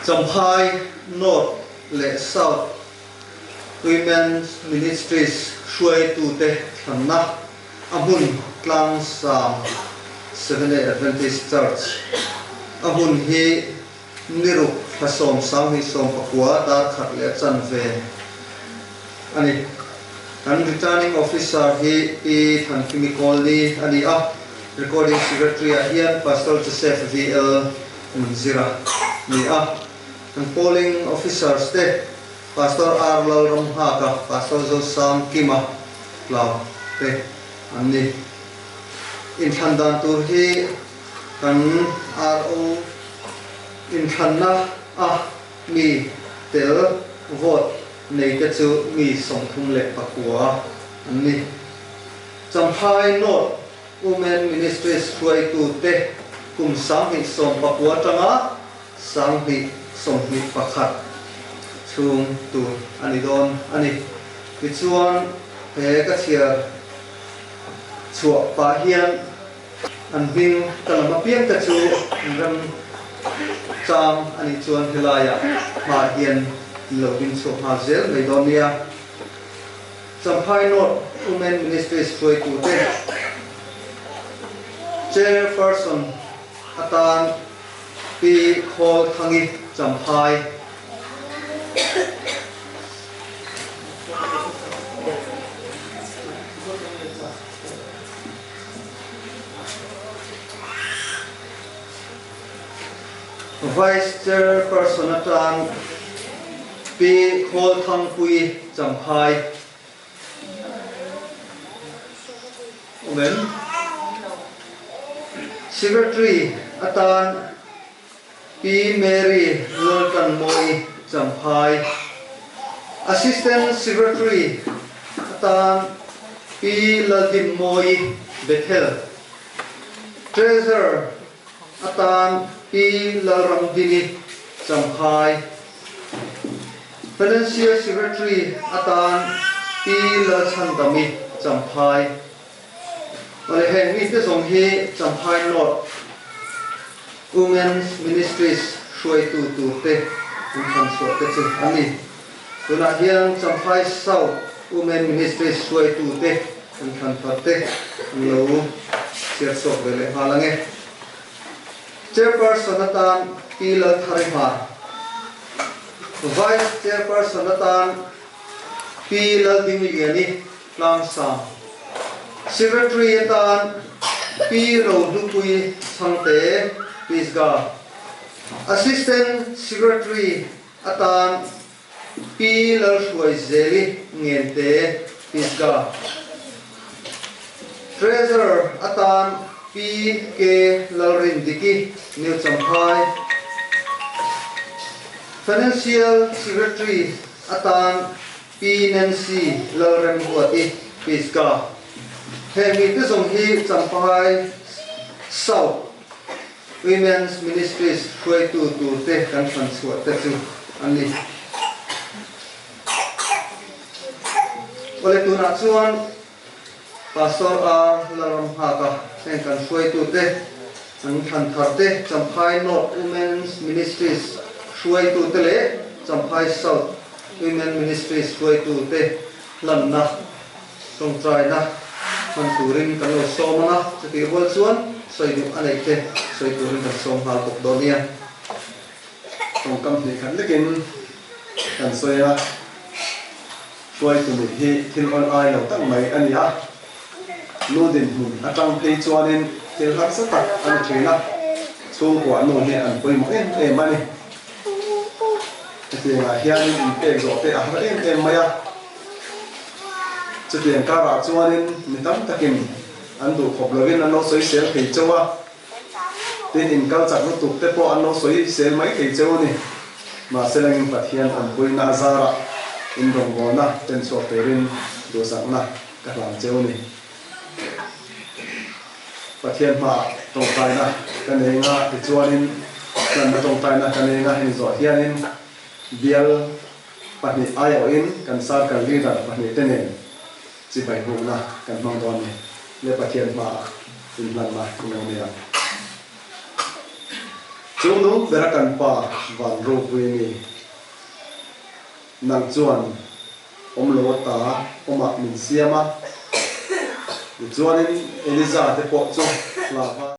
Champhai North le South Women's Ministries Shuai Tu Te Thanna Amun Tlang Sam Seventh-day Adventist Church Amun hi Niruk Hasom Sam hi som pakwa dar khat le chan ve ani an returning officer hi pi than kimi kolni ani a recording secretary hian Pastor Joseph VL Munzira ni a and polling officers te Pastor Arlo Ramhaka Pastor Josam Kima Lau te ani in thandan tur hi kan RO in thanna a mi tel vote nei te chu mi som thum le pakua ani Champhai North Women Ministries Shuai Tu Te kum sang hi som pakua tanga sang hi som hi pakhat chung tu ani don ani ti chuan he ka thia chua pa hian an hing kalama piang ta chu ram chang ani chuan helaya ma hian lo bin chu ha zel mai don nia Champhai North Women Ministries Shuai Tu Te Chairperson Atan Pi Khol Thangi Champhai Vice Chairperson Atan Pi Khol Thang Pui Champhai Women Secretary Atan P. Mary Lolkan Moi Champhai Assistant Secretary Atan P. Laldim Moi Bethel Treasurer Atan P. Lalramdini Champhai Financial Secretary Atan P. Lalchandami Champhai Oleh heng te song hi Champhai North Women's Ministries Shuai Tu Te kan so te chu ani tuna hian Champhai South Women Ministries Shuai Tu Te kan phatte lo cher sok vele halange Chairperson Atan Pila Tharima Vice Chairperson Atan Pila Dimigiani Langsam Secretary Atan P. Rodupui Sangte Pisga Assistant Secretary Atan P. Lalshuai Zeli Ngente Pisga Treasurer Atan P. K. Lalrindiki New Champhai Financial Secretary Atan P. Nancy Lalrembuati Pisga Hemi te song hi Champhai South Women's Ministries Shuai Tu Te kan fan suat te chu ani ole tu na chuan Pastor A Laramhaka ten kan Shuai Tu Te an than thar te Champhai North Women's Ministries Shuai Tu Te le Champhai South Women Ministries Shuai Tu Te lam na tong trai na man turin kan lo som na ti hol chuan soi du anei te soi turin kan som hal tok do nia tong kam ni kan lekin kan soi na Shuai Tu ni hi thil on ai lo tak mai ani a lu din mun atang phei chuanin til har sa tak an thina chung ko anu he an poi mo em mani ti nga hian in pe zo te a em maya chu tiang ka ra chuanin mi tam takin an du khop lovin an lo soi sel khei chawa tin in kal chak nu tuk te po an lo soi sel mai khei chaw ni ma selangin pathian an pui na zara in dong go na ten so perin do sak na ka lam chaw ni pathian ma tong tai na kan nei nga ti chuanin kan na tong tai na kan nei nga hin zo hianin bial pahnih ayo in kan sar kan leader pahnih tenen si bai hu na kan mang don ni le pathian ma in lan ma ku ne chu nu berakan pa van ro puini nang chuan lo ta oma min siama chuanin eliza te po chu la